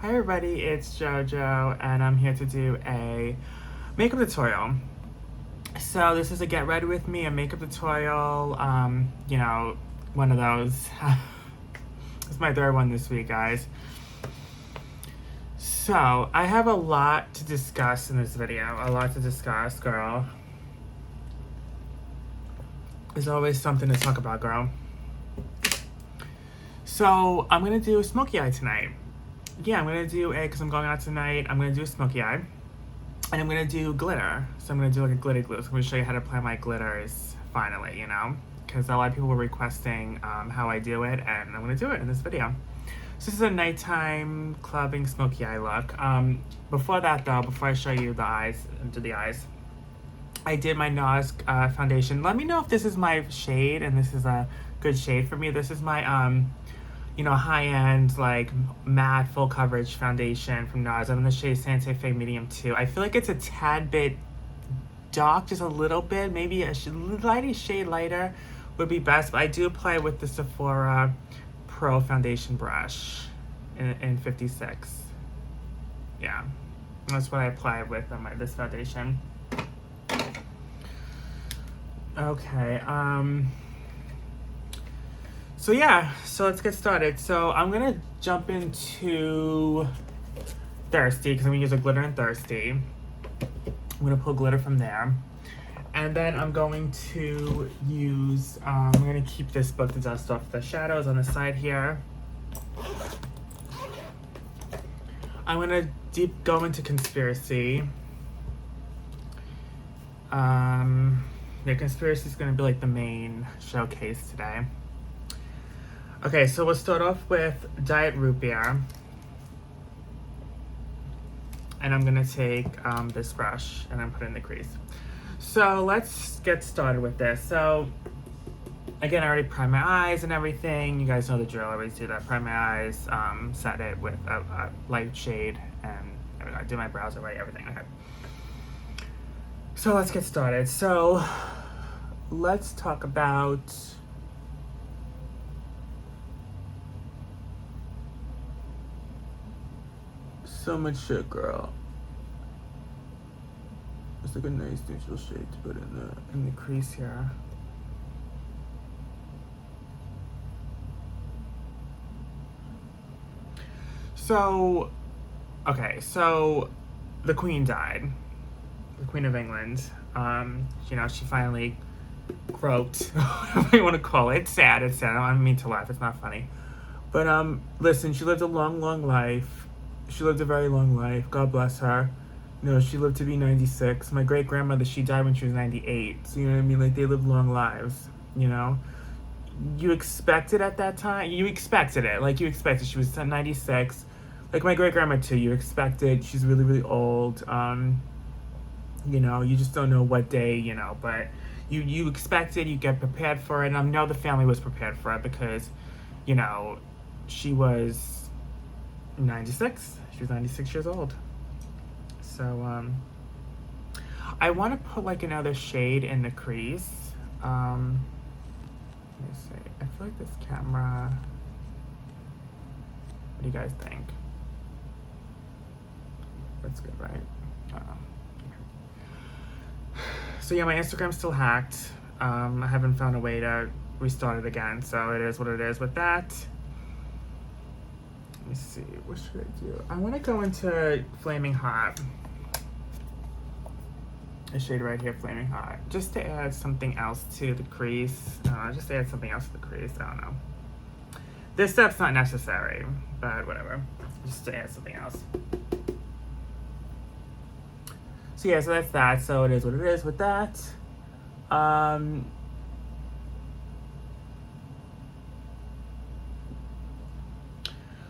Hi everybody, it's JoJo and I'm here to do a makeup tutorial. So this is a get ready with me, a makeup tutorial, one of those. It's my third one this week, guys. So I have a lot to discuss in this video, girl. There's always something to talk about, girl. So I'm gonna do a smoky eye tonight. Yeah, I'm gonna do because I'm going out tonight, I'm gonna do a smoky eye. And I'm gonna do glitter. So I'm gonna do like a glitter glue. So I'm gonna show you how to apply my glitters finally, because a lot of people were requesting how I do it, and I'm gonna do it in this video. So this is a nighttime clubbing smoky eye look. Before that though, before I show you the eyes, I did my NARS foundation. Let me know if this is my shade and this is a good shade for me. This is my high-end, like, matte full coverage foundation from NARS. I'm in the shade Santa Fe Medium 2. I feel like it's a tad bit dark, just a little bit. Maybe a shade lighter would be best, but I do apply with the Sephora Pro foundation brush in 56. Yeah, that's what I apply with on this foundation. Okay, so yeah, so let's get started. So I'm gonna jump into Thirsty, because I'm gonna use a glitter in Thirsty. I'm gonna pull glitter from there. And then I'm going to use, I'm gonna keep this book to dust off the shadows on the side here. I'm gonna go into Conspiracy. The Conspiracy is gonna be like the main showcase today. Okay, so we'll start off with Diet Root Beer. And I'm gonna take this brush and then put it in the crease. So let's get started with this. So again, I already primed my eyes and everything. You guys know the drill, I always do that. Prime my eyes, set it with a light shade, and I do my brows already, everything. Okay. So let's get started. So let's talk about so much shit, girl. It's like a nice neutral shade to put in the crease here. So, okay, so the Queen died. The Queen of England. She finally croaked, whatever you want to call it. It's sad. I don't mean to laugh. It's not funny. But listen, she lived a long, long life. She lived a very long life. God bless her. She lived to be 96. My great grandmother, she died when she was 98. So you know what I mean? Like, they lived long lives. You expected at that time. You expected it. Like, you expected. She was 96. Like my great grandma too. You expected. She's really, really old. You just don't know what day. But you expected. You get prepared for it. And I know the family was prepared for it because, she was 96. She was 96 years old. So, I want to put like another shade in the crease. Let me see. I feel like this camera. What do you guys think? That's good, right? So yeah, my Instagram's still hacked. I haven't found a way to restart it again, so it is what it is with that. Let me see, what should I do? I want to go into Flaming Hot. A shade right here, Flaming Hot. Just to add something else to the crease. Just to add something else to the crease, I don't know. This step's not necessary, but whatever. Just to add something else. So yeah, so that's that. So it is what it is with that.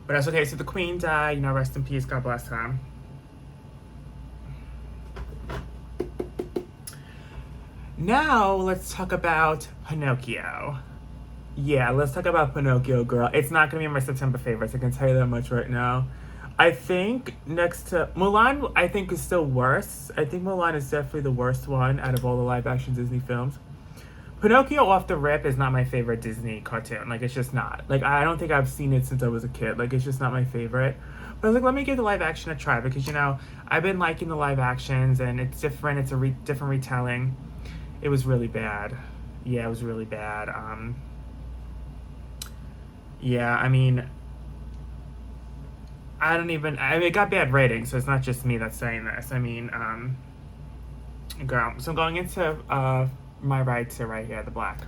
But that's okay. So the Queen died, rest in peace, God bless her. Now let's talk about Pinocchio. Yeah, let's talk about Pinocchio, girl. It's not gonna be my September favorites, I can tell you that much right now. I think next to Mulan, I think is still worse. I think Mulan is definitely the worst one out of all the live action Disney films. Pinocchio off the rip is not my favorite Disney cartoon. Like, it's just not. Like, I don't think I've seen it since I was a kid. Like, it's just not my favorite. But I was like, let me give the live action a try because, you know, I've been liking the live actions and it's different. It's a different retelling. It was really bad. Yeah, it was really bad. Yeah, I mean, it got bad ratings, so it's not just me that's saying this. I mean, girl. So I'm going into my ride to right here, the black.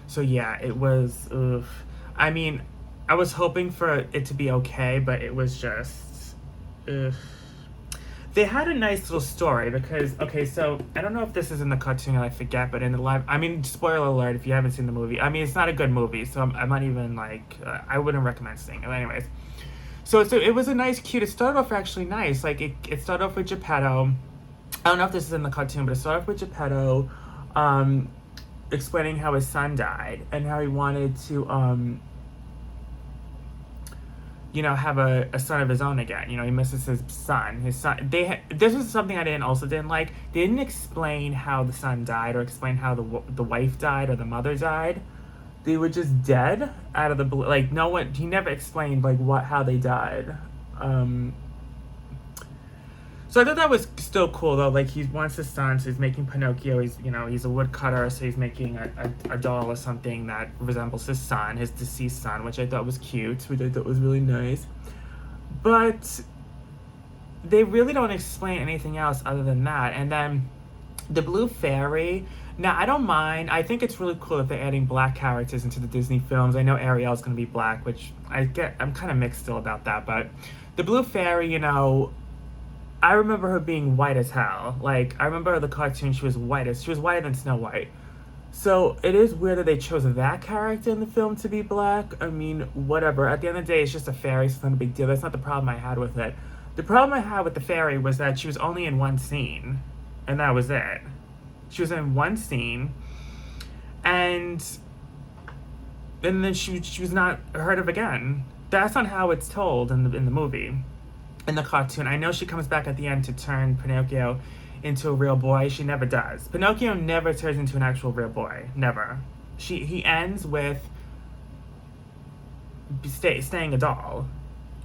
So yeah, it was. Ugh. I mean, I was hoping for it to be okay, but it was just. Ugh. They had a nice little story because okay, so I don't know if this is in the cartoon, I forget, but in the live, I mean, spoiler alert if you haven't seen the movie. I mean, it's not a good movie, so I'm not even like I wouldn't recommend seeing it. Anyways, so it was a nice, cute. It started off actually nice. Like it started off with Geppetto. I don't know if this is in the cartoon, but it started off with Geppetto explaining how his son died and how he wanted to, you know, have a son of his own again. You know, he misses his son. This was something I didn't like. They didn't explain how the son died or explain how the wife died or the mother died. They were just dead out of the blue. Like, no one, he never explained, like, how they died. So I thought that was still cool though. Like he wants his son, so he's making Pinocchio. He's a woodcutter, so he's making a doll or something that resembles his son, his deceased son, which I thought was cute, which I thought was really nice. But they really don't explain anything else other than that. And then the Blue Fairy. Now I don't mind. I think it's really cool that they're adding black characters into the Disney films. I know Ariel's gonna be black, which I'm kind of mixed still about that. But the Blue Fairy, you know. I remember her being white as hell. Like, I remember the cartoon, she was whiter than Snow White. So, it is weird that they chose that character in the film to be black. I mean, whatever. At the end of the day, it's just a fairy, so it's not a big deal. That's not the problem I had with it. The problem I had with the fairy was that she was only in one scene. And that was it. She was in one scene. And then she was not heard of again. That's not how it's told in the movie. In the cartoon, I know she comes back at the end to turn Pinocchio into a real boy. She never does. Pinocchio never turns into an actual real boy. Never. He ends with staying a doll.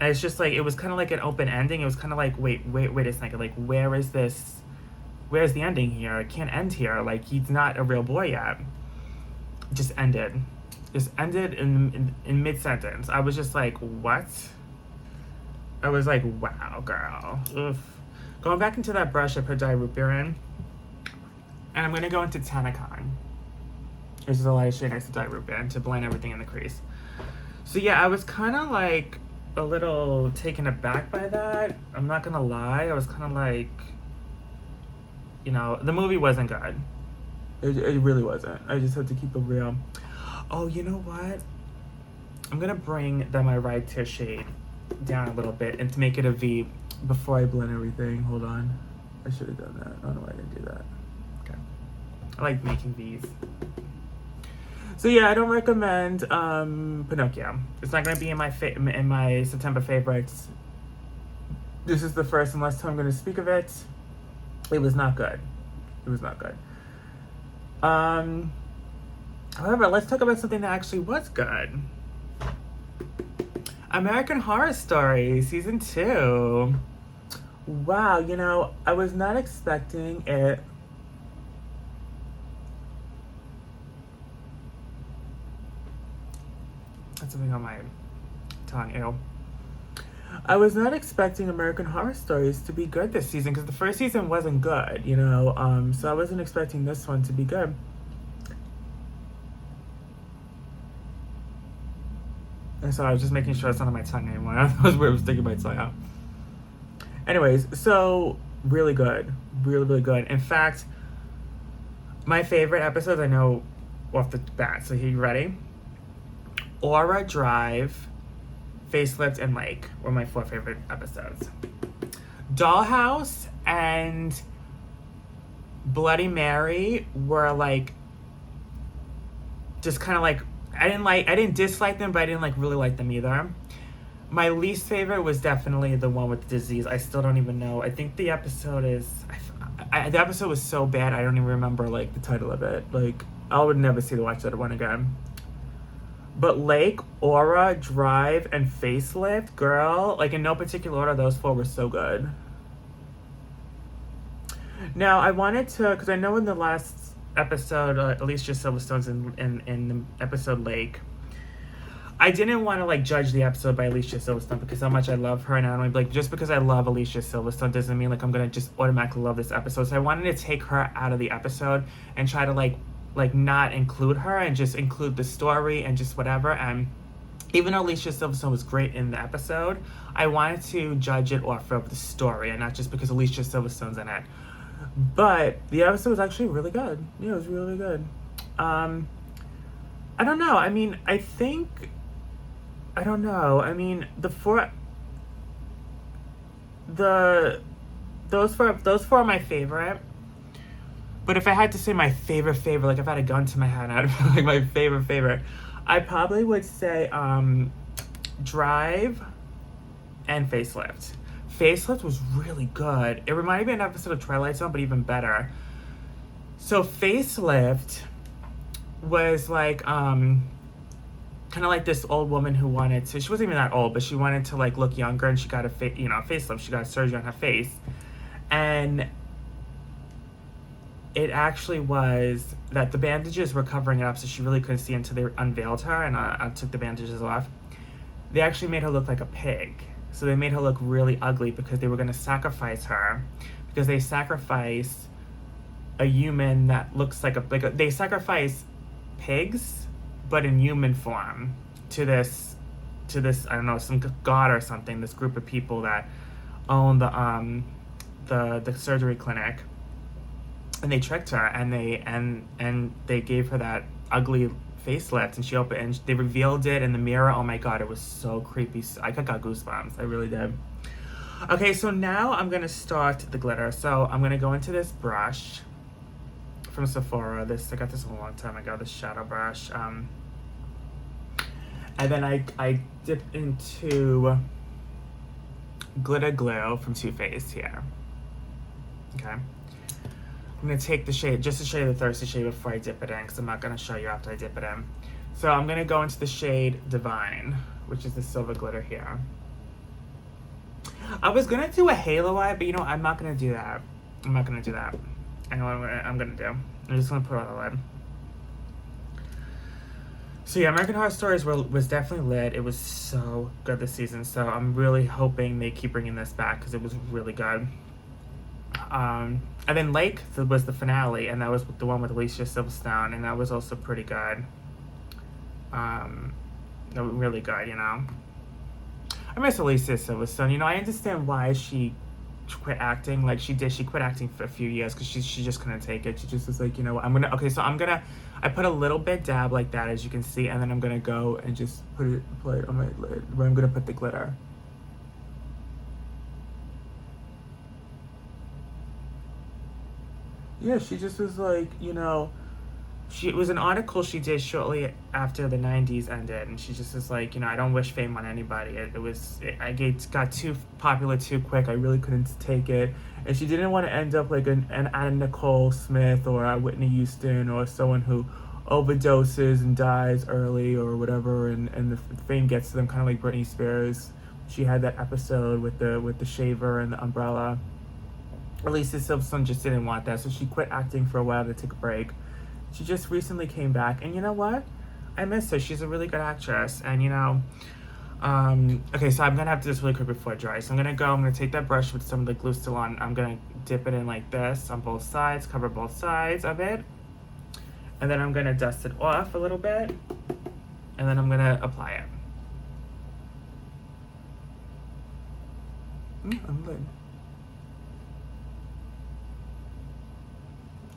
And it's just like, it was kind of like an open ending. It was kind of like, wait a second. Like, where is this? Where's the ending here? It can't end here. Like, he's not a real boy yet. It just ended. Just ended in mid-sentence. I was just like, what? I was like, wow, girl. Oof. Going back into that brush I put dye root beer in. And I'm going to go into Tanacon. This is a light shade next to dye root beer to blend everything in the crease. So yeah, I was kind of like a little taken aback by that. I'm not going to lie. I was kind of like, you know, the movie wasn't good. It really wasn't. I just had to keep it real. Oh, you know what? I'm going to bring my right tear shade down a little bit and to make it a V before I blend everything. Hold on. I should have done that. I don't know why I didn't do that. Okay. I like making V's. So yeah, I don't recommend Pinocchio. It's not going to be in my September favorites. This is the first and last time I'm going to speak of it. It was not good. It was not good. However, let's talk about something that actually was good. American Horror Story Season 2. Wow, you know, I was not expecting it. That's something on my tongue, ew. I was not expecting American Horror Stories to be good this season because the first season wasn't good, you know, so I wasn't expecting this one to be good. And so I was just making sure it's not on my tongue anymore. I was weird, I was sticking my tongue out. Anyways, so really good. Really, really good. In fact, my favorite episodes I know off the bat. So here, you ready? Aura Drive, Facelift, and Lake were my 4 favorite episodes. Dollhouse and Bloody Mary were like, just kind of like, I didn't dislike them, but I didn't like really like them either. My least favorite was definitely the one with the disease. I still don't even know. I think the episode is, the episode was so bad I don't even remember like the title of it. Like I would never watch that one again. But Lake, Aura, Drive, and Facelift, girl, like in no particular order, those 4 were so good. Now I wanted to, because I know in the last episode, Alicia Silverstone's in the episode Lake. I didn't want to like judge the episode by Alicia Silverstone because how much I love her, and I don't like just because I love Alicia Silverstone doesn't mean like I'm gonna just automatically love this episode. So I wanted to take her out of the episode and try to like not include her and just include the story and just whatever. And even though Alicia Silverstone was great in the episode, I wanted to judge it off of the story and not just because Alicia Silverstone's in it. But the episode was actually really good. Yeah, it was really good. I don't know. I mean, I don't know. I mean, those four are my favorite. But if I had to say my favorite, like if I had a gun to my head, I'd like my favorite, I probably would say Drive and Facelift. Facelift was really good. It reminded me of an episode of Twilight Zone, but even better. So Facelift was like kind of like this old woman who wanted to, she wasn't even that old, but she wanted to like look younger, and she got a facelift. She got a surgery on her face, and it actually was that the bandages were covering it up, so she really couldn't see until they unveiled her and took the bandages off. They actually made her look like a pig. So they made her look really ugly because they were going to sacrifice her, because they sacrifice a human that looks like they sacrifice pigs, but in human form to this I don't know, some god or something, this group of people that own the surgery clinic. And they tricked her, and they gave her that ugly facelift, and she opened, and they revealed it in the mirror. Oh my god, it was so creepy. I got goosebumps. I really did. Okay, so now I'm gonna start the glitter. So I'm gonna go into this brush from Sephora. I got this a long time ago. This shadow brush. And then I dip into glitter glue from Too Faced here. Okay. I'm going to take the shade, just to show you the thirsty shade before I dip it in, because I'm not going to show you after I dip it in. So I'm going to go into the shade Divine, which is the silver glitter here. I was going to do a halo eye, but you know, I'm not going to do that. I'm not going to do that. I know what I'm going to do. I'm just going to put it on the lid. So yeah, American Horror Stories was definitely lit. It was so good this season. So I'm really hoping they keep bringing this back, because it was really good. And then Lake was the finale, and that was the one with Alicia Silverstone, and that was also pretty good. Really good, you know. I miss Alicia Silverstone. You know, I understand why she quit acting like she did. She quit acting for a few years because she just couldn't take it. She just was like, you know what, I put a little bit dab like that, as you can see, and then I'm gonna go and just put it on my lid where I'm gonna put the glitter. Yeah, she just was like, you know, it was an article she did shortly after the 90s ended, and she just was like, you know, I don't wish fame on anybody. It got too popular too quick. I really couldn't take it. And she didn't want to end up like an Anna Nicole Smith or a Whitney Houston or someone who overdoses and dies early or whatever, and the fame gets to them, kind of like Britney Spears. She had that episode with the shaver and the umbrella. Alicia Silverstone just didn't want that, so she quit acting for a while to take a break. She just recently came back, and you know what? I miss her. She's a really good actress, and you know, okay, so I'm gonna have to do this really quick before it dries. So I'm gonna take that brush with some of the glue still on. I'm gonna dip it in like this on both sides, cover both sides of it, and then I'm gonna dust it off a little bit, and then I'm gonna apply it. I'm good.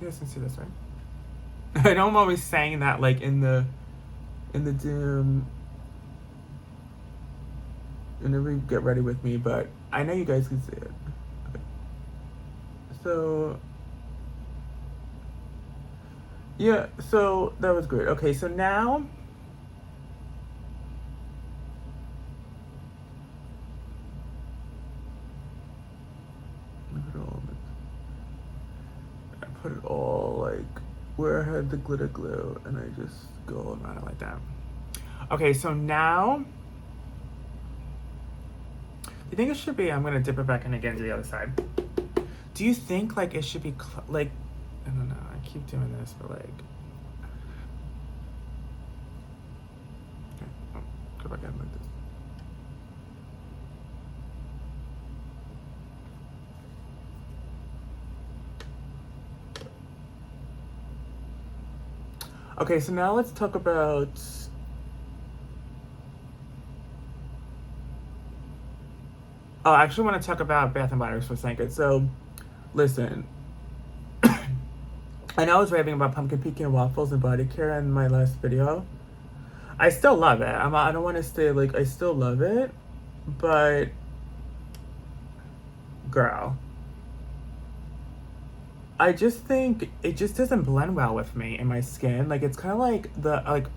You guys can see this, right? I know I'm always saying that like in the dim whenever you get ready with me, but I know you guys can see it. Okay. So yeah, so that was great. Okay, so now look at all of it. put it all like where I had the glitter glue, and I just go around it like that. Okay, so now you think it should be, I'm gonna dip it back in again to the other side. Do you think like it should be like, I don't know, I keep doing this, but like, okay, oh, go back in like this. Okay, so now let's talk about I actually want to talk about Bath and Body Works for a second. So, listen, I know I was raving about pumpkin pecan waffles and body care in my last video. I still love it. I don't want to say like I still love it, but girl, I just think it just doesn't blend well with me in my skin. Like it's kind of like the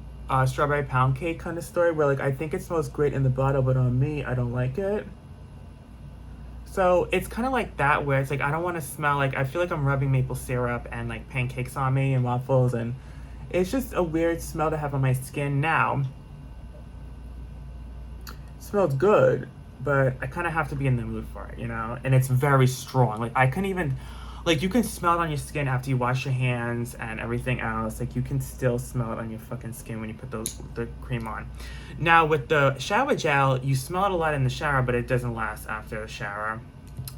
strawberry pound cake kind of story where like I think it smells great in the bottle, but on me I don't like it. So it's kind of like that where it's like I don't want to smell like I feel like I'm rubbing maple syrup and like pancakes on me and waffles, and it's just a weird smell to have on my skin. Now it smells good, but I kind of have to be in the mood for it, you know? And it's very strong. Like I couldn't even like you can smell it on your skin after you wash your hands and everything else. Like you can still smell it on your fucking skin when you put the cream on. Now with the shower gel, you smell it a lot in the shower, but it doesn't last after the shower.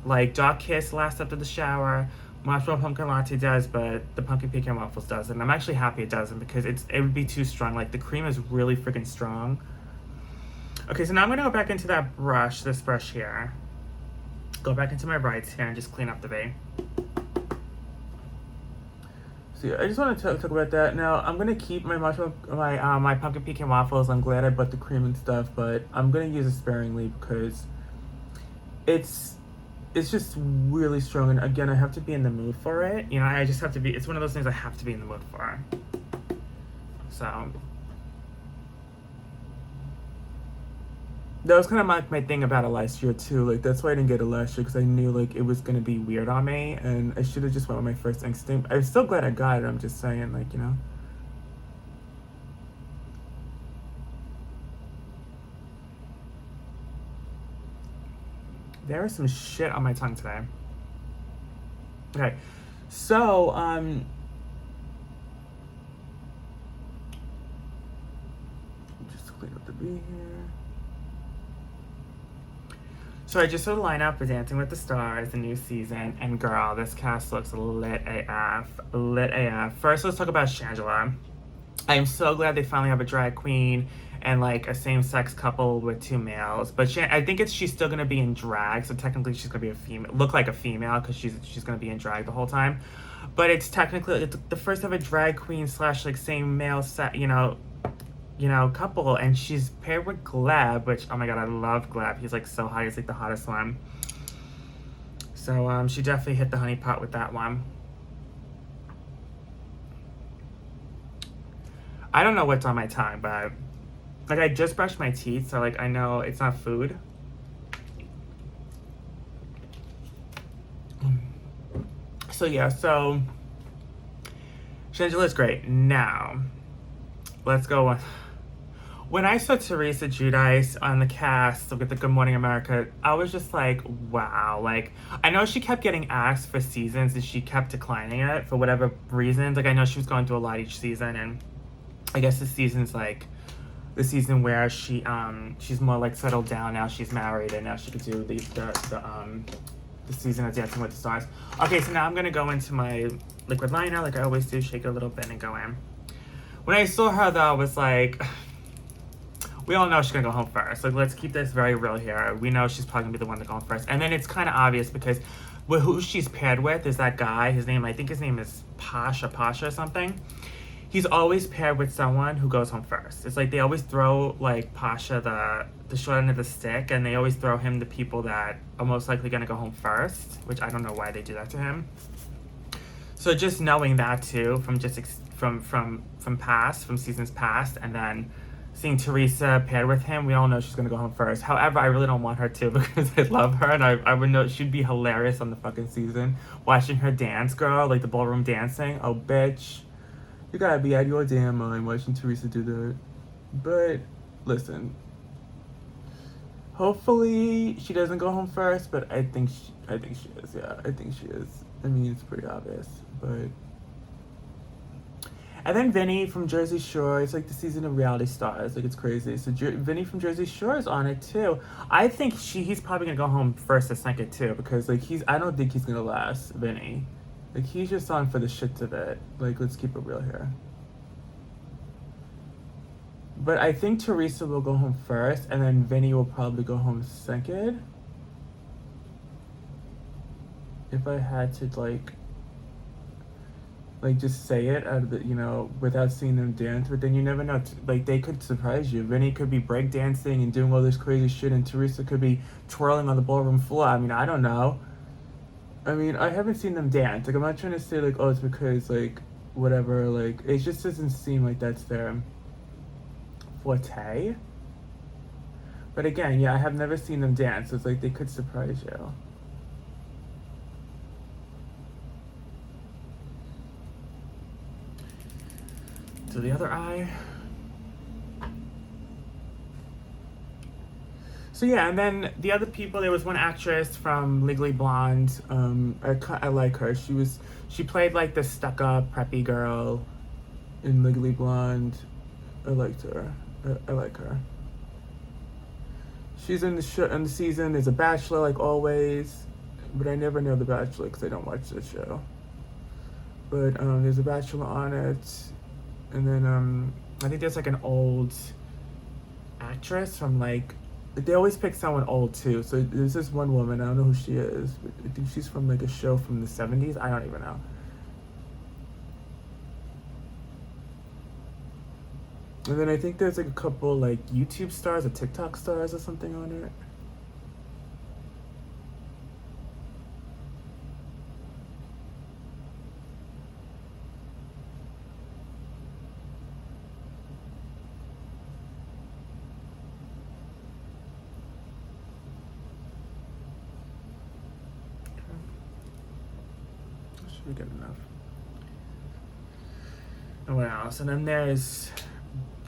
Like Dark Kiss lasts after the shower. Marshmallow Pumpkin Latte does, but the Pumpkin Pecan Waffles doesn't. I'm actually happy it doesn't because it would be too strong. Like the cream is really freaking strong. Okay, so now I'm gonna go back into that brush, this brush here. Go back into my brights here and just clean up the vein. So I just want to talk about that. Now I'm gonna keep my my pumpkin pecan waffles. I'm glad I bought the cream and stuff, but I'm gonna use it sparingly because it's just really strong. And again, I have to be in the mood for it. You know, I just have to be. It's one of those things I have to be in the mood for. So that was kind of my thing about it last year too. Like that's why I didn't get it last year because I knew like it was gonna be weird on me, and I should have just went with my first instinct. I'm still glad I got it. I'm just saying, like, you know. There is some shit on my tongue today. Okay, so just clean up the B here. So I just saw the lineup for Dancing with the Stars, the new season, and girl, this cast looks lit AF. Lit AF. First, let's talk about Shangela. I am so glad they finally have a drag queen and like a same-sex couple with two males. But I think she's still gonna be in drag, so technically she's gonna be a female, look like a female because she's gonna be in drag the whole time. But it's technically the first ever drag queen / like same male set, you know, couple, and she's paired with Gleb, which, oh my god, I love Gleb. He's like so hot. He's like the hottest one. So she definitely hit the honey pot with that one. I don't know what's on my tongue, but like I just brushed my teeth, so like I know it's not food. So yeah, so Shangela's great. Now let's go on. When I saw Teresa Giudice on the cast with the Good Morning America, I was just like, wow. Like, I know she kept getting asked for seasons and she kept declining it for whatever reasons. Like, I know she was going through a lot each season, and I guess this season's like the season where she's more like settled down now. She's married and now she could do the season of Dancing with the Stars. Okay, so now I'm gonna go into my liquid liner like I always do, shake it a little bit and go in. When I saw her though, I was like, we all know she's gonna go home first. Like, let's keep this very real here. We know she's probably gonna be the one to go home first. And then it's kind of obvious because who she's paired with is that guy. I think his name is Pasha or something. He's always paired with someone who goes home first. It's like they always throw like Pasha the short end of the stick, and they always throw him the people that are most likely gonna go home first, which I don't know why they do that to him. So just knowing that too, from seasons past, and then seeing Teresa paired with him, we all know she's gonna go home first. However, I really don't want her to because I love her and I would know she'd be hilarious on the fucking season. Watching her dance, girl, like the ballroom dancing. Oh, bitch. You gotta be out of your damn mind watching Teresa do that. But, listen. Hopefully she doesn't go home first, but I think she is, yeah. I think she is. I mean, it's pretty obvious, but... And then Vinny from Jersey Shore. It's like the season of reality stars. Like, it's crazy. So Vinny from Jersey Shore is on it too. I think he's probably gonna go home first or second too, because like I don't think he's gonna last, Vinny. Like, he's just on for the shits of it. Like, let's keep it real here. But I think Teresa will go home first, and then Vinny will probably go home second. If I had to like just say it out of the, you know, without seeing them dance, but then you never know. Like, they could surprise you. Vinny could be breakdancing and doing all this crazy shit, and Teresa could be twirling on the ballroom floor. I mean, I don't know. I mean, I haven't seen them dance. Like, I'm not trying to say like, oh, it's because like whatever. Like, it just doesn't seem like that's their forte. But again, yeah, I have never seen them dance. So it's like they could surprise you. So the other eye. So yeah, and then the other people, there was one actress from Legally Blonde. I like her. She played like the stuck-up preppy girl in Legally Blonde. I liked her. I like her. She's in the show, in the season. There's a Bachelor, like always, but I never know the Bachelor because I don't watch the show. But there's a Bachelor on it. And then I think there's like an old actress from like, they always pick someone old too. So there's this one woman, I don't know who she is, but I think she's from like a show from the 70s. I don't even know. And then I think there's like a couple like YouTube stars or TikTok stars or something on it. Should be good enough. And what else? And then there's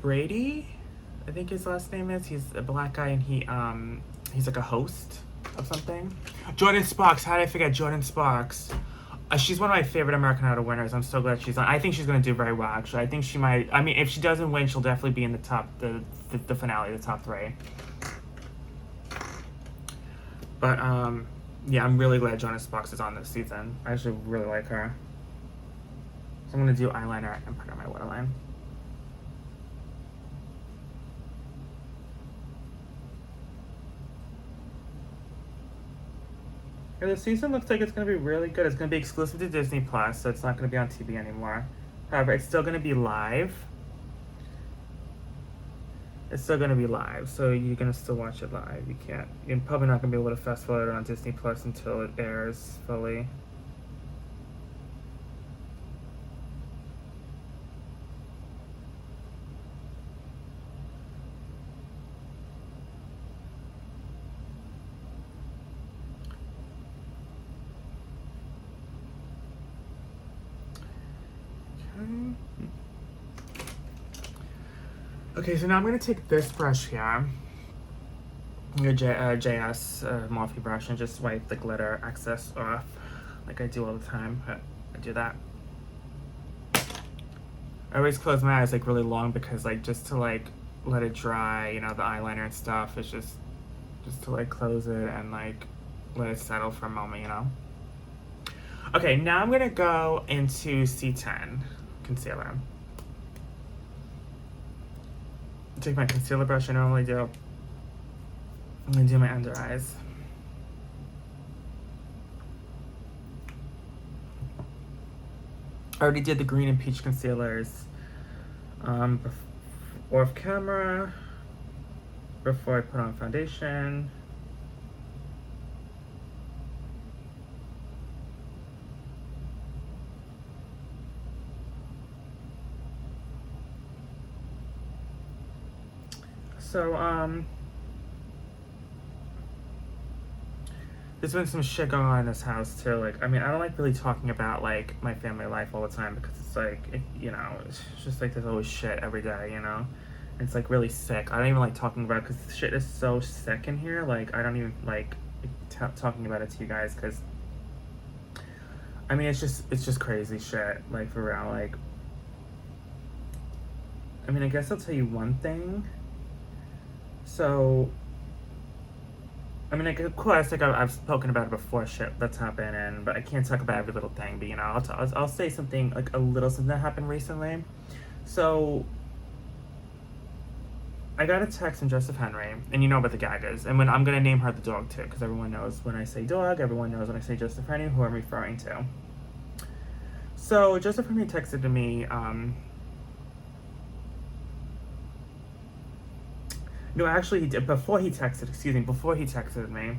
Brady, I think his last name is. He's a black guy, and he's like a host of something. Jordan Sparks. How did I forget Jordan Sparks? She's one of my favorite American Idol winners. I'm so glad she's on. I think she's gonna do very well. Actually, I think she might. I mean, if she doesn't win, she'll definitely be in the top, the finale, the top 3. But yeah, I'm really glad Jordan Sparks is on this season. I actually really like her. So I'm gonna do eyeliner and put on my waterline. Yeah, the season looks like it's going to be really good. It's going to be exclusive to Disney Plus, so it's not going to be on TV anymore. However, it's still going to be live. It's still going to be live, so you're going to still watch it live. You're probably not going to be able to fast forward it on Disney Plus until it airs fully. Okay, so now I'm going to take this brush here, your JS Morphe brush, and just wipe the glitter excess off, like I do all the time. I do that. I always close my eyes like really long because like just to like let it dry, you know, the eyeliner and stuff. It's just to like close it and like let it settle for a moment, you know. Okay, now I'm going to go into C10 concealer. Take my concealer brush I normally do. I'm gonna do my under eyes. I already did the green and peach concealers off camera before I put on foundation. So, there's been some shit going on in this house too. Like, I mean, I don't like really talking about like my family life all the time because it's like, it's just like there's always shit every day, And it's like really sick. I don't even like talking about it because shit is so sick in here. Like, I don't even like talking about it to you guys because, I mean, it's just crazy shit. Like, for real. Like, I mean, I guess I'll tell you one thing. So, I mean, like, of course, like I've spoken about it before, shit that's happened, but I can't talk about every little thing. But I'll say something like a little something that happened recently. So, I got a text from Joseph Henry, and you know about the gaggers, and when I'm gonna name her the dog too, because everyone knows when I say dog, everyone knows when I say Joseph Henry who I'm referring to. So Joseph Henry texted to me. No, actually, he did. Before he texted me,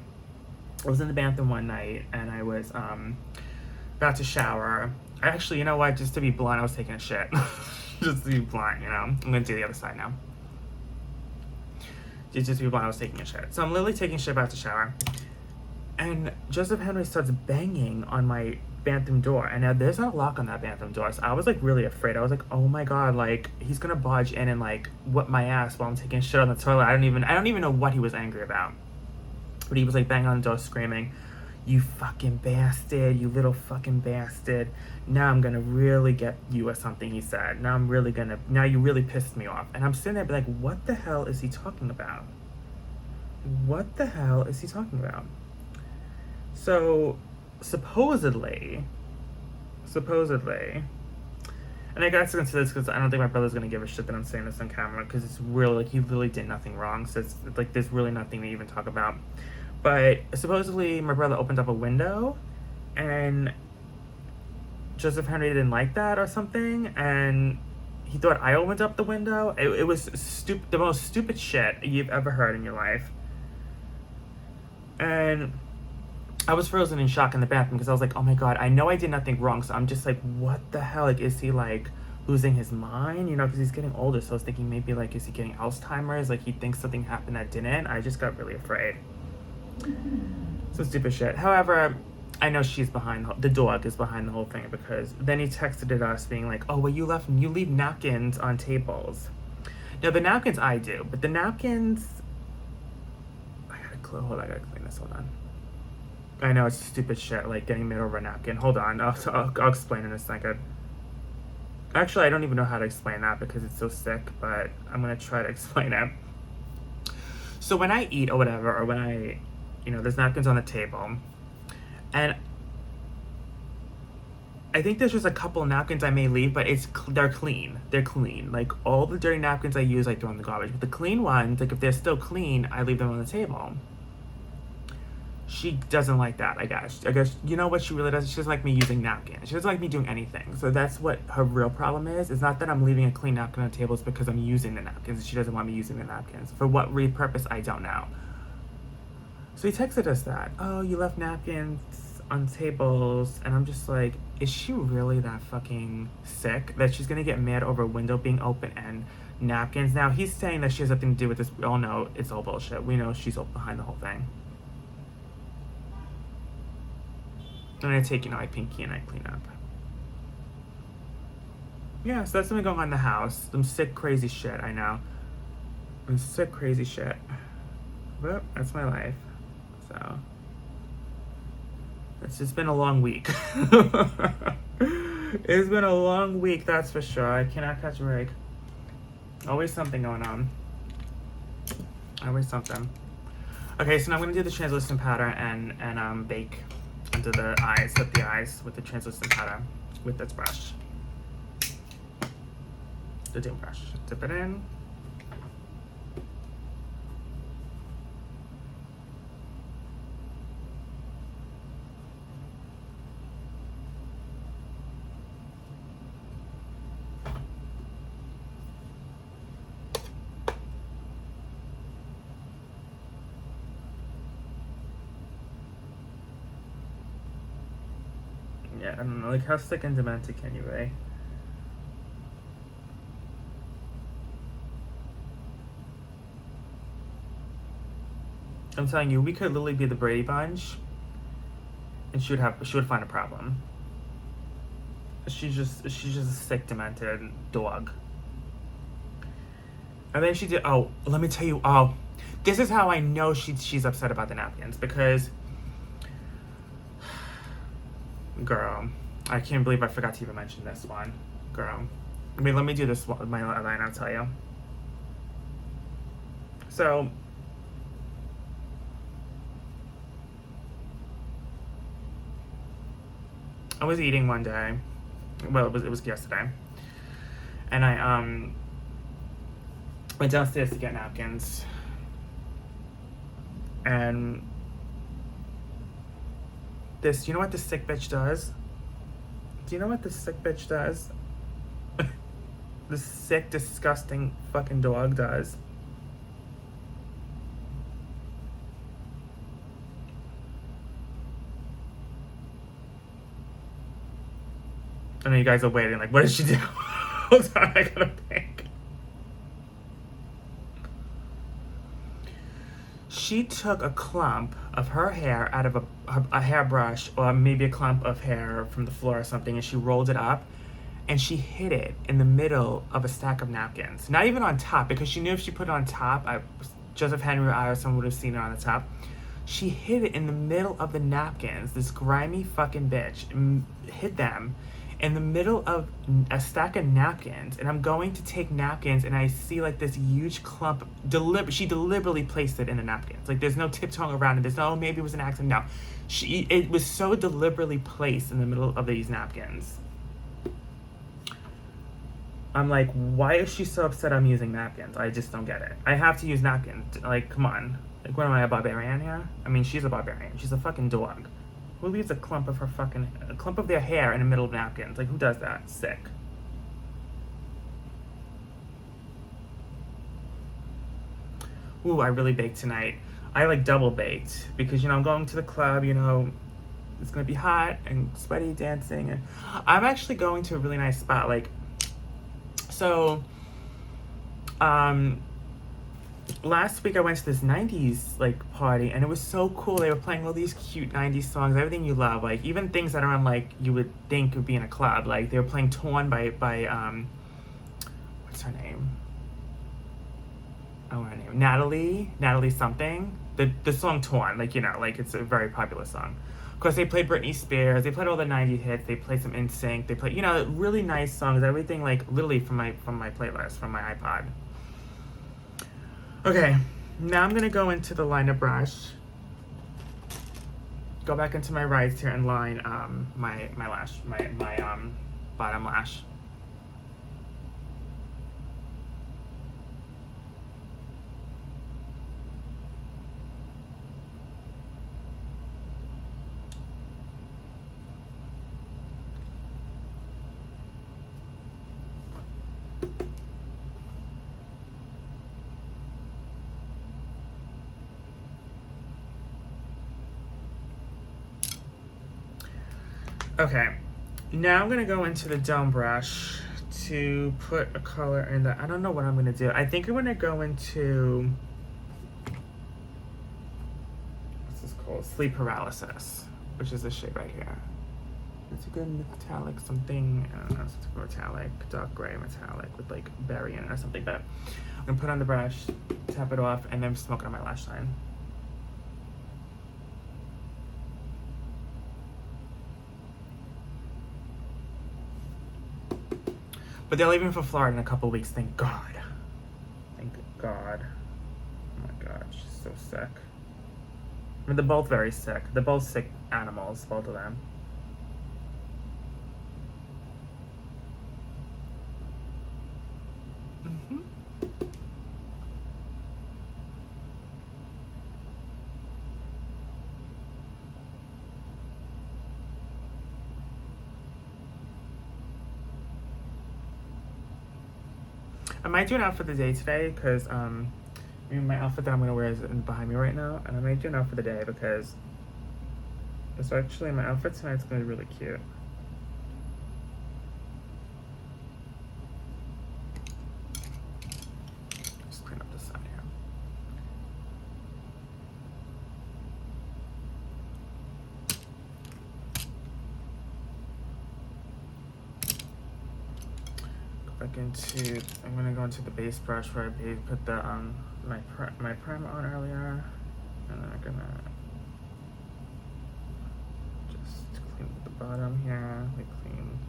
I was in the bathroom one night and I was about to shower. Actually, you know what? Just to be blunt, I was taking a shit. Just to be blunt, I'm gonna do the other side now. Just to be blunt, I was taking a shit. So I'm literally taking a shit about to shower, and Joseph Henry starts banging on my bathroom door, and now there's no lock on that bathroom door, so I was like really afraid. I was like, oh my god, like he's gonna barge in and like whip my ass while I'm taking shit on the toilet. I don't even know what he was angry about, but he was like banging on the door screaming, "You fucking bastard, you little fucking bastard, now I'm gonna really get you," or something he said. Now you really pissed me off. And I'm sitting there like, what the hell is he talking about? What the hell is he talking about? So supposedly, and I guess I can say this because I don't think my brother's gonna give a shit that I'm saying this on camera, because it's really like he literally did nothing wrong, so it's like there's really nothing to even talk about. But supposedly my brother opened up a window, and Joseph Henry didn't like that or something, and he thought I opened up the window. It was the most stupid shit you've ever heard in your life, and I was frozen in shock in the bathroom because I was like, oh my god, I know I did nothing wrong. So I'm just like, what the hell? Like, is he like losing his mind? Because he's getting older. So I was thinking maybe like, is he getting Alzheimer's? Like he thinks something happened that didn't. I just got really afraid. So stupid shit. However, I know the dog is behind the whole thing, because then he texted at us being like, oh, well, you leave napkins on tables. Now the napkins I do, but the napkins, I gotta clean this, hold on. I know it's stupid shit, like getting made over a napkin. Hold on, I'll explain in a second. Actually, I don't even know how to explain that because it's so sick, but I'm gonna try to explain it. So when I eat or whatever, or when I, there's napkins on the table, and I think there's just a couple of napkins I may leave, but they're clean. They're clean. Like all the dirty napkins I use, I throw in the garbage. But the clean ones, like if they're still clean, I leave them on the table. She doesn't like that, I guess. You know what she really does? She doesn't like me using napkins. She doesn't like me doing anything. So that's what her real problem is. It's not that I'm leaving a clean napkin on the table. It's because I'm using the napkins. She doesn't want me using the napkins. For what purpose, I don't know. So he texted us that, oh, you left napkins on tables. And I'm just like, is she really that fucking sick that she's going to get mad over a window being open and napkins? Now, he's saying that she has nothing to do with this. We all know it's all bullshit. We know she's behind the whole thing. And I take, my pinky and I clean up. Yeah, so that's something going on in the house. Some sick, crazy shit, I know. Some sick, crazy shit. But that's my life. So. It's just been a long week. It's been a long week, that's for sure. I cannot catch a break. Always something going on. Always something. Okay, so now I'm going to do the translucent powder and bake under the eyes, hit the eyes with the translucent powder with this brush. The dim brush. Dip it in. Yeah, I don't know, like how sick and demented can you be? I'm telling you, we could literally be the Brady Bunch, and she would find a problem. She's just a sick, demented dog. And then she did. Oh, let me tell you. Oh, this is how I know she's upset about the napkins, because, girl, I can't believe I forgot to even mention this one, girl. I mean, let me do this one, my line. I'll tell you. So, I was eating one day. Well, it was yesterday, and I went downstairs to get napkins, and you know what this sick bitch does? Do you know what this sick bitch does? This sick, disgusting fucking dog does. I know you guys are waiting, like, what did she do? Hold on, I gotta think. She took a clump of her hair out of a hairbrush, or maybe a clump of hair from the floor or something, and she rolled it up, and she hid it in the middle of a stack of napkins. Not even on top, because she knew if she put it on top, Joseph Henry or I or someone would have seen it on the top. She hid it in the middle of the napkins. This grimy fucking bitch hid them in the middle of a stack of napkins, and I'm going to take napkins, and I see like this huge clump. She deliberately placed it in the napkins. Like, there's no tiptoeing around it. There's no, maybe it was an accident. No, it was so deliberately placed in the middle of these napkins. I'm like, why is she so upset I'm using napkins? I just don't get it. I have to use napkins. Like, come on. Like, what am I, a barbarian here? I mean, she's a barbarian. She's a fucking dog. Who leaves a clump of their hair in the middle of napkins? Like, who does that? Sick. Ooh, I really baked tonight. I like double baked because, I'm going to the club, it's gonna be hot and sweaty dancing, and I'm actually going to a really nice spot. Like, so, last week I went to this 90s like party, and it was so cool. They were playing all these cute 90s songs, everything you love, like even things that aren't like you would think would be in a club. Like, they were playing Torn by what's her name? Oh, her name, Natalie something. The song Torn, like, like it's a very popular song. Of course, they played Britney Spears. They played all the 90s hits. They played some NSYNC. They played, really nice songs. Everything, like, literally from my playlist, from my iPod. Okay, now I'm gonna go into the liner brush. Go back into my rides here and line my bottom lash. Okay, now I'm gonna go into the dome brush to put a color in the, I don't know what I'm gonna do. I think I'm gonna go into, what's this called? Sleep Paralysis, which is this shade right here. It's a good metallic something, I don't know, it's a metallic, dark gray metallic with like berry in it or something, but I'm gonna put on the brush, tap it off, and then smoke it on my lash line. But they're leaving for Florida in a couple weeks, thank God. Thank God. Oh my God, she's so sick. I mean, they're both very sick. They're both sick animals, both of them. Mm-hmm. I might do an outfit of the day today because my outfit that I'm gonna wear is behind me right now, and I might do an outfit of the day because it's actually my outfit tonight's gonna be really cute. Just clean up the side here. I'm gonna go into the base brush where I put the my primer on earlier, and then I'm gonna just clean the bottom here, like clean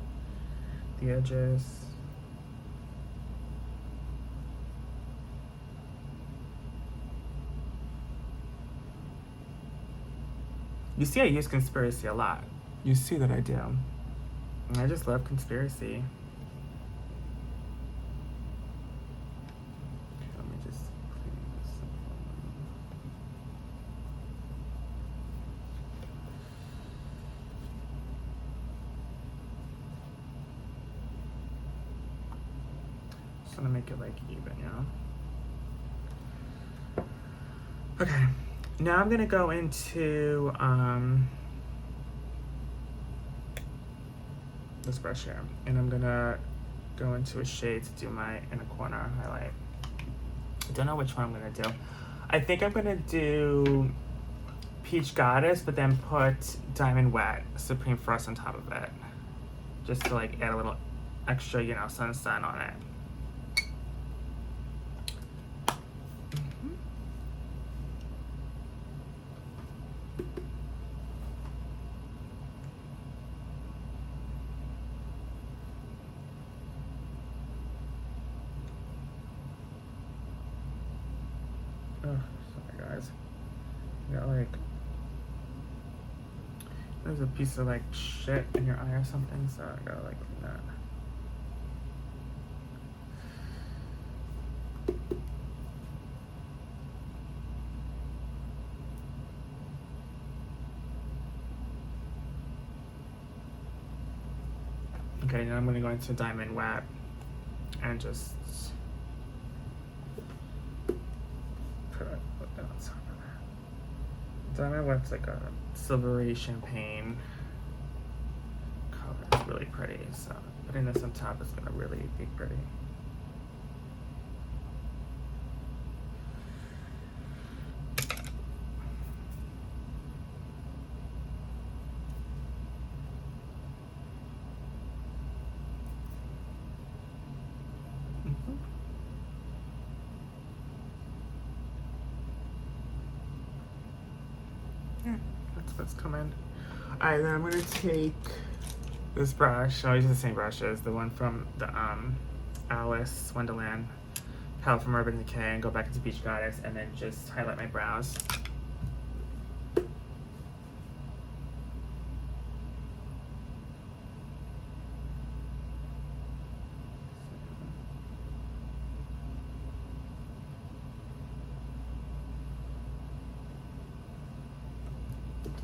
the edges. You see, I use Conspiracy a lot. You see that I do. And I just love Conspiracy. Let me just clean this up. Just gonna make it like even, you know? Okay. Now I'm gonna go into this brush here, and I'm gonna go into a shade to do my inner corner highlight. I don't know which one I'm gonna do. I think I'm gonna do Peach Goddess, but then put Diamond Wet Supreme Frost on top of it, just to like add a little extra, you know, sunshine on it. Sorry guys. You got like, there's a piece of like shit in your eye or something, so I gotta like clean that. Okay, now I'm gonna go into Diamond Wet and just put that on top of that. Diamond Wet's like a silvery champagne color. It's really pretty, so putting this on top is gonna really be pretty. That's what's coming. Alright, then I'm gonna take this brush. I'll use the same brush as the one from the Alice Wonderland palette from Urban Decay, and go back into Peach Goddess, and then just highlight my brows.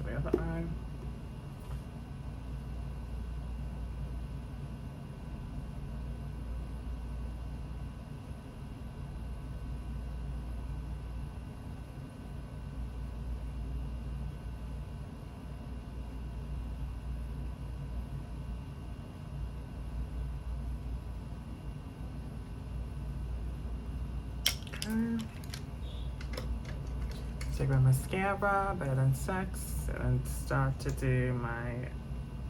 The other eye. Okay. Take my mascara, Better Than Sex, and start to do my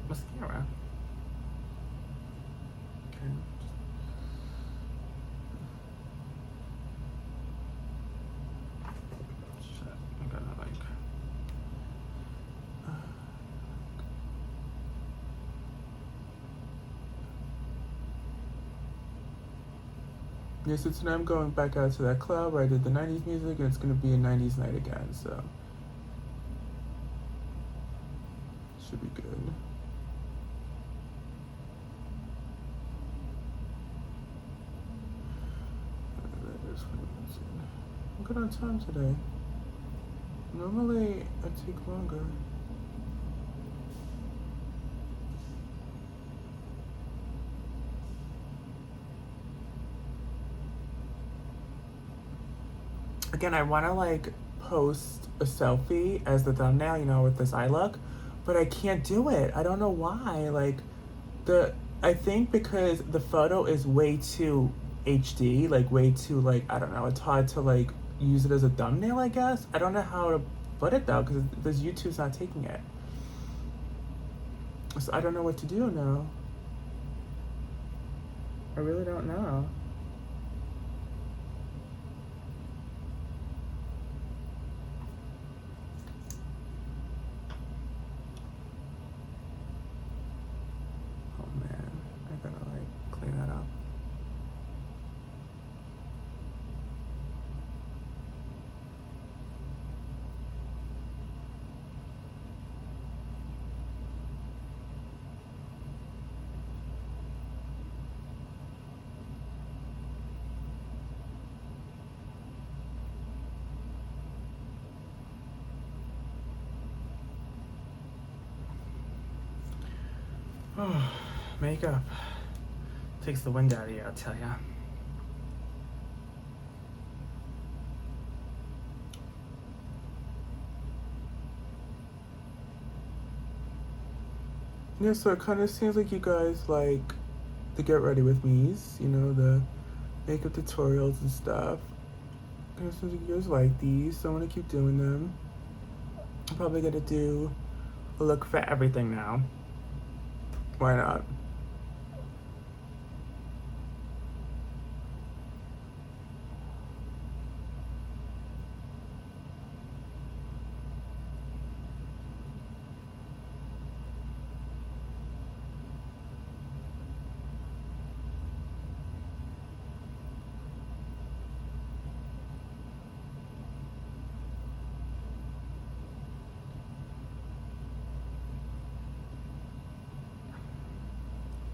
mascara. Okay. Shit, I gotta like. Yeah, so tonight I'm going back out to that club where I did the 90s music, and it's gonna be a 90s night again, so should be good. I'm good on time today. Normally I take longer. Again, I want to like post a selfie as the thumbnail, you know, with this eye look, but I can't do it. I don't know why. Like I think because the photo is way too HD, like way too like, I don't know, it's hard to like use it as a thumbnail, I guess. I don't know how to put it though, because this YouTube's not taking it. So I don't know what to do now. I really don't know. Oh man, I gotta like clean that up. Oh, makeup takes the wind out of you, I'll tell ya. Yeah, so it kind of seems like you guys like the get ready with me's, you know, the makeup tutorials and stuff. Kind of seems like you guys like these, so I'm gonna keep doing them. I'm probably gonna do a look for everything now. Why not?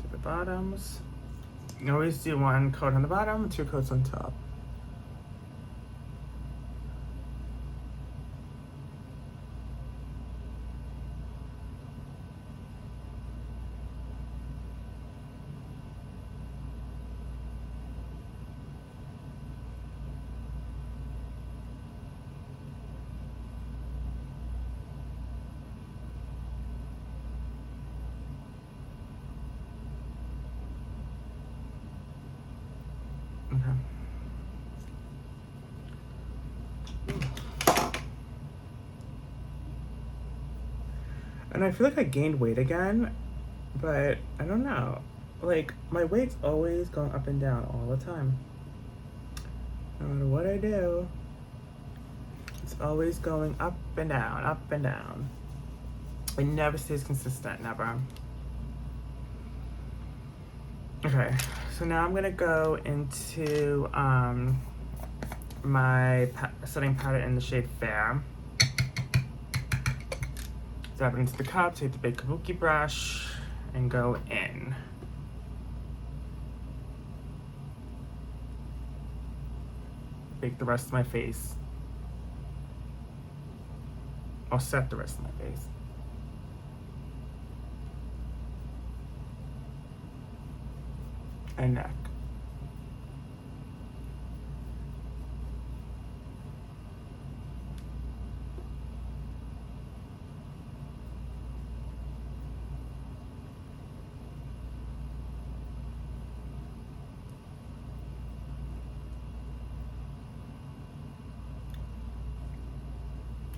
To the bottoms. You always do one coat on the bottom, 2 coats on top. Okay. And I feel like I gained weight again, but I don't know. Like, my weight's always going up and down all the time. No matter what I do, it's always going up and down, up and down. It never stays consistent, never. Okay, so now I'm gonna go into my setting powder in the shade Fair. Dab it into the cup, take the big kabuki brush, and go in. Bake the rest of my face. I'll set the rest of my face. And neck.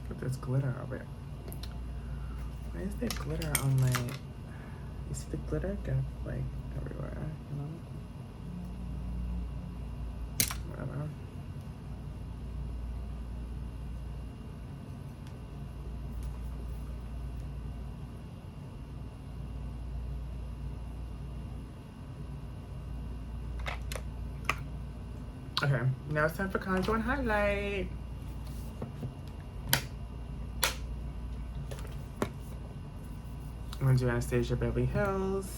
Put this glitter over it. Why is there glitter on my... You see the glitter get like everywhere, you know? Whatever. Okay, now it's time for contour and highlight. I'm gonna do Anastasia Beverly Hills.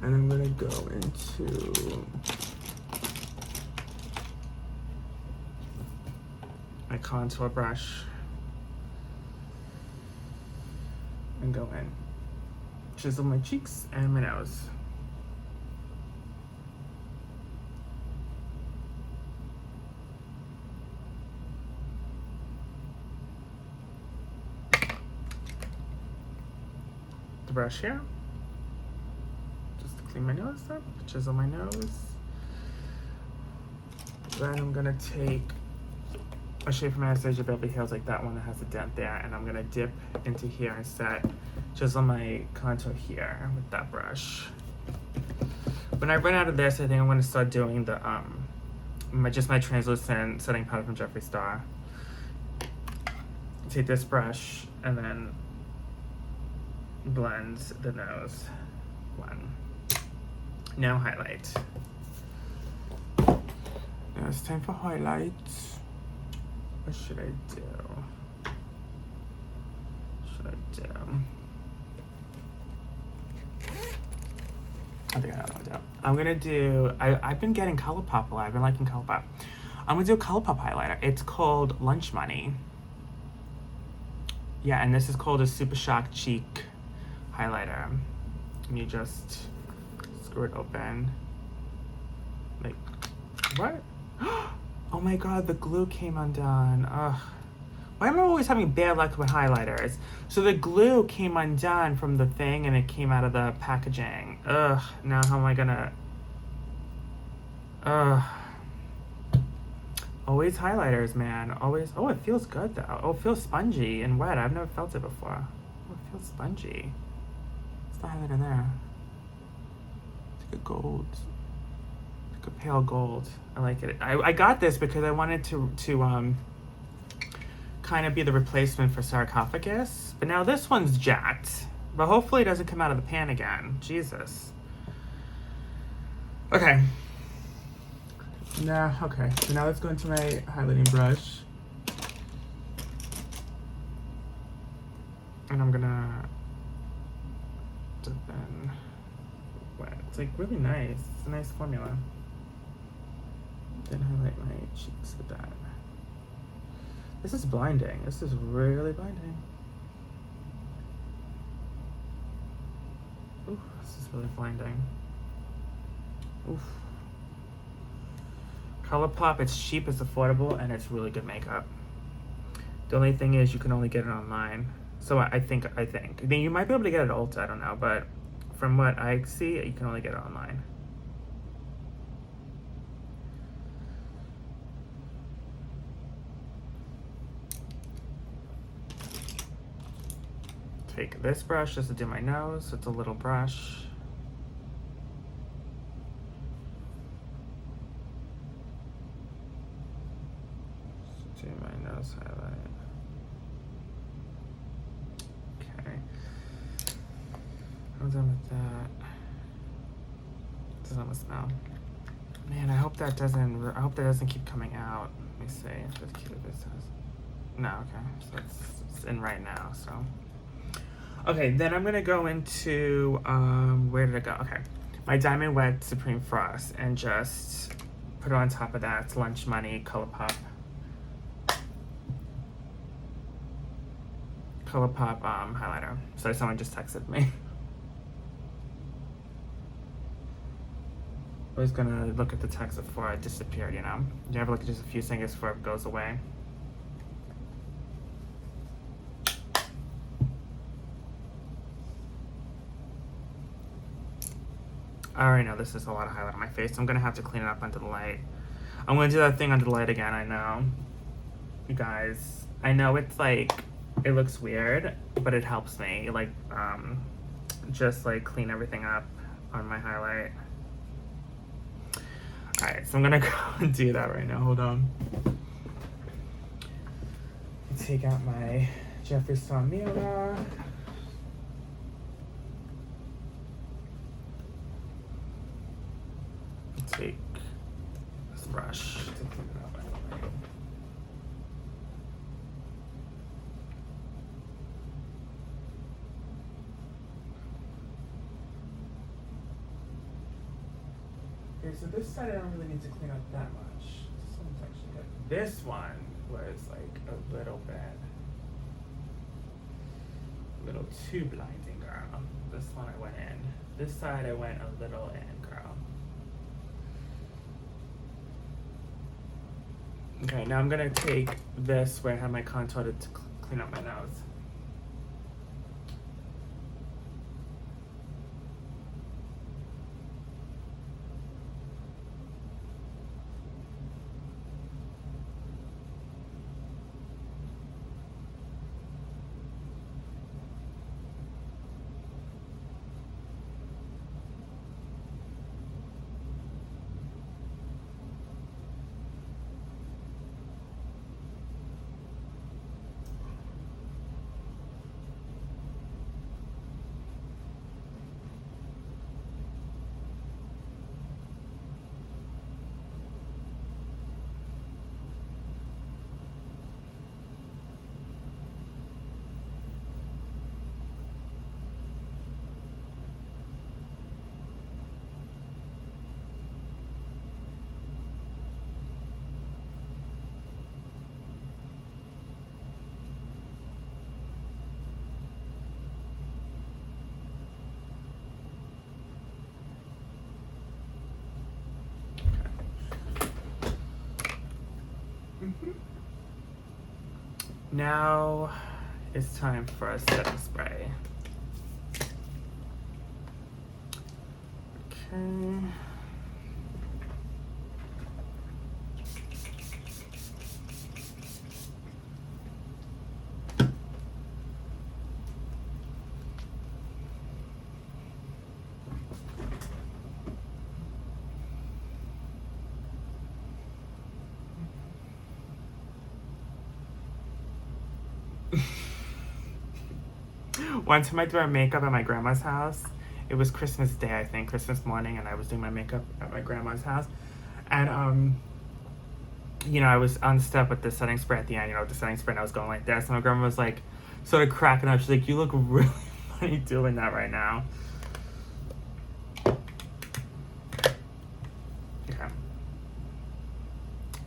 And I'm gonna go into my contour brush and go in. Chisel my cheeks and my nose. The brush here, just to clean my nose up, chisel my nose. Then I'm gonna take a shade from Anastasia Beverly Hills, like that one that has a dent there, and I'm gonna dip into here and set, chisel my contour here with that brush. When I run out of this, I think I'm going to start doing the my translucent setting powder from Jeffree Star. Take this brush and then blend the nose. One. Now highlight. Now it's time for highlights. What should I do? I think I know what to do. I'm gonna do, I've been getting ColourPop a lot. I've been liking ColourPop. I'm gonna do a ColourPop highlighter. It's called Lunch Money. Yeah, and this is called a Super Shock Cheek highlighter. And you just screw it open. Like, what? Oh my god, the glue came undone. Ugh. Why am I always having bad luck with highlighters? So the glue came undone from the thing and it came out of the packaging. Ugh, now how am I gonna... Ugh. Always highlighters, man. Always... Oh, it feels good though. Oh, it feels spongy and wet. I've never felt it before. Oh, it feels spongy. What's the highlighter there? It's like a gold. Like a pale gold. I like it. I got this because I wanted to kind of be the replacement for Sarcophagus, but now this one's jacked, but hopefully it doesn't come out of the pan again. Jesus. Okay. Now, okay, so now let's go into my highlighting brush. And I'm gonna dip in wet. It's like really nice. It's a nice formula. Then highlight my cheeks with that. This is blinding. This is really blinding. Ooh, this is really blinding. Oof. ColourPop, it's cheap, it's affordable, and it's really good makeup. The only thing is you can only get it online. So I think. I mean, you might be able to get it at Ulta, I don't know, but from what I see, you can only get it online. Take this brush just to do my nose. It's a little brush. Just do my nose highlight. Okay. I'm done with that. Doesn't have a smell. Man, I hope that doesn't keep coming out. Let me see if it's cute. This says. No, okay. So it's in right now. So. Okay, then I'm gonna go into, where did it go? Okay, my Diamond Wet Supreme Frost and just put it on top of that. It's Lunch Money ColourPop. ColourPop highlighter. So someone just texted me. I was gonna look at the text before it disappeared, you know? You ever look at just a few seconds before it goes away? I already know this is a lot of highlight on my face. I'm gonna have to clean it up under the light. I'm gonna do that thing under the light again, I know. You guys, I know it's like, it looks weird, but it helps me, like, just like clean everything up on my highlight. Alright, so I'm gonna go and do that right now, hold on. Take out my Jeffree Star mirror. Take this brush to clean it up. Okay, so this side I don't really need to clean up that much. This one's actually good. This one was like a little bit, a little too blinding, girl. This one I went in. This side I went a little in, girl. Okay, now I'm gonna take this where I have my contour to clean up my nose. Now it's time for a setting spray. Okay. One time I did my makeup at my grandma's house. It was Christmas Day, I think, Christmas morning, and I was doing my makeup at my grandma's house. And, you know, I was on step with the setting spray at the end, you know, with the setting spray, and I was going like this. And my grandma was like, sort of cracking up. She's like, you look really funny doing that right now. Okay.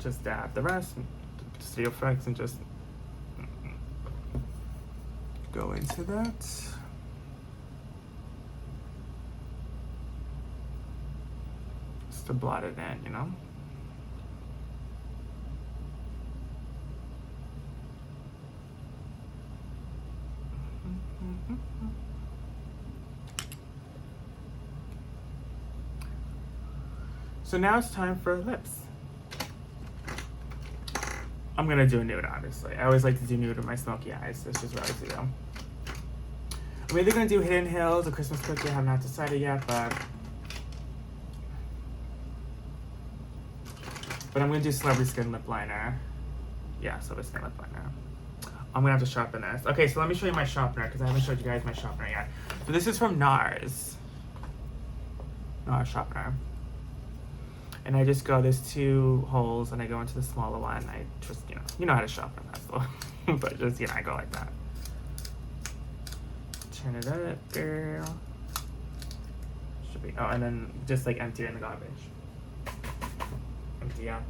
Just dab the rest, just the effects, and just go into that. Just to blot it in, you know? So now it's time for lips. I'm gonna do a nude, obviously. I always like to do nude with my smoky eyes. That's just what I do. I'm either gonna do Hidden Hills or Christmas Cookie. I have not decided yet, but I'm gonna do Celebrity Skin Lip Liner. Yeah, Celebrity Skin Lip Liner. I'm gonna have to sharpen this. Okay, so let me show you my sharpener, because I haven't showed you guys my sharpener yet. So this is from NARS. NARS sharpener. And I just go, there's 2 holes, and I go into the smaller one. I just, you know how to sharpen that, so. But just, I go like that. Turn it up, girl. Should be, oh, and then just like empty it in the garbage. Empty out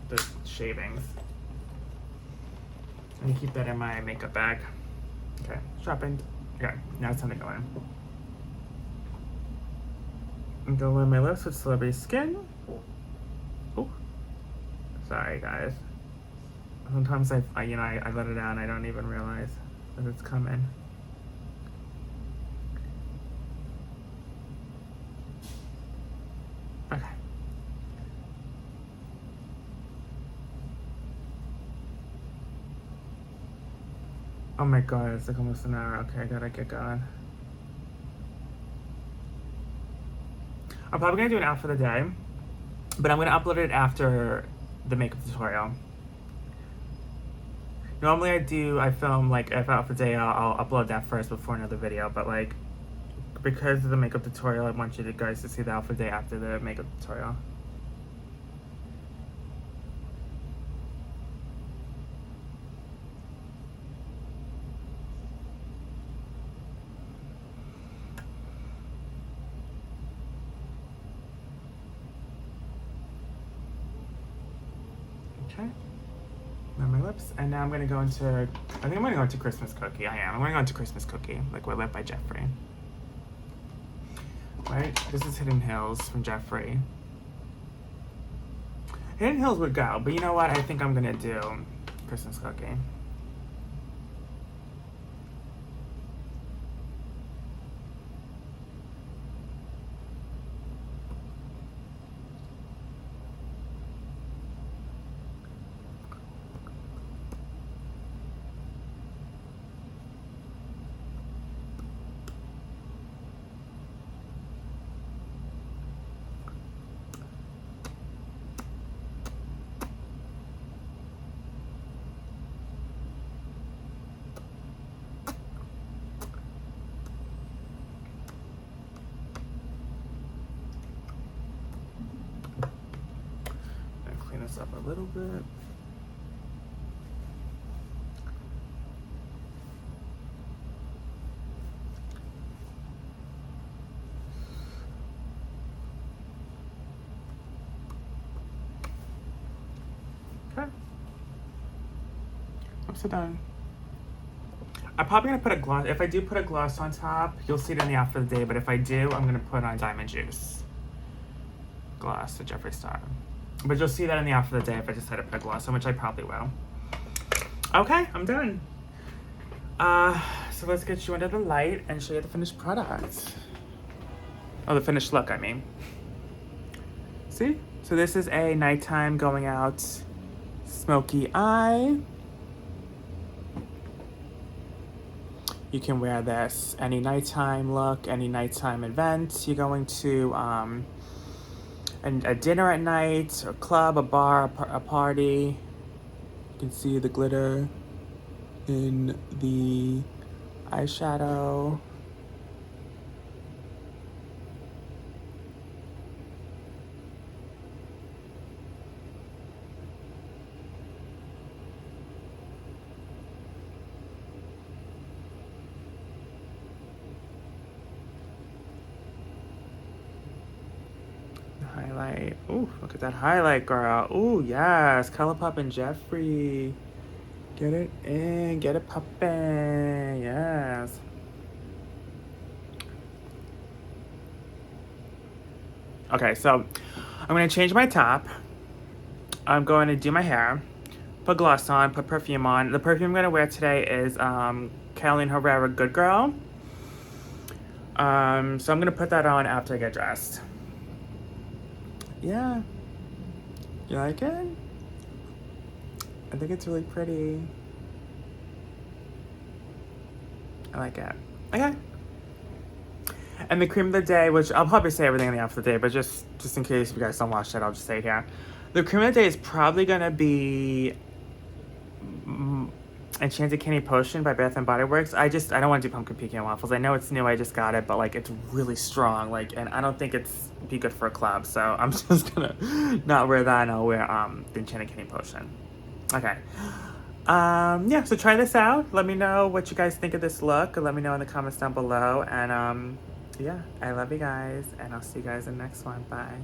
the shavings. And keep that in my makeup bag. Okay, sharpened. Okay, now it's time to go in. And go in my lips with Celebrity Skin. Oh, sorry guys. Sometimes I let it out and I don't even realize that it's coming. Okay. Oh my god, it's like almost an hour. Okay, I gotta get going. I'm probably gonna do an out for the day, but I'm gonna upload it after the makeup tutorial. Normally I film like if out for the day, I'll upload that first before another video, but like because of the makeup tutorial, I want you guys to see the out for the day after the makeup tutorial. Okay. Now my lips, and now I'm gonna go into, I think I'm gonna go into Christmas Cookie. I'm gonna go into Christmas Cookie, Liquid Lip by Jeffree. Right, this is Hidden Hills from Jeffree. Hidden Hills would go, but you know what? I think I'm gonna do Christmas Cookie. This up a little bit. Okay. Upside down. I'm probably gonna put a gloss. If I do put a gloss on top, you'll see it in the out for the day, but if I do, I'm gonna put on Diamond Juice gloss, the Jeffree Star. But you'll see that in the outfit of the day if I decide to put gloss on, which I probably will. Okay, I'm done. So let's get you under the light and show you the finished product. Oh, the finished look, I mean. See? So this is a nighttime going out smoky eye. You can wear this any nighttime look, any nighttime event. You're going to a dinner at night, a club, a bar, a party. You can see the glitter in the eyeshadow. Highlight. Ooh, look at that highlight, girl. Ooh, yes. ColourPop and Jeffree. Get it in. Get it poppin'. Yes. Okay, so I'm going to change my top. I'm going to do my hair. Put gloss on. Put perfume on. The perfume I'm going to wear today is Carolina Herrera Good Girl. So I'm going to put that on after I get dressed. Yeah. You like it? I think it's really pretty. I like it. Okay. And the cream of the day, which I'll probably say everything in the outfit of the day, but just in case you guys don't watch it, I'll just say it here. The cream of the day is probably gonna be Enchanted Candy Potion by Bath and Body Works. I don't want to do pumpkin pecan waffles. I know it's new, I just got it, but like it's really strong, like, and I don't think it's be good for a club, so I'm just gonna not wear that, and I'll wear the Enchanted Candy Potion. Okay. Yeah, so try this out. Let me know what you guys think of this look. Let me know in the comments down below. And yeah, I love you guys, and I'll see you guys in the next one. Bye.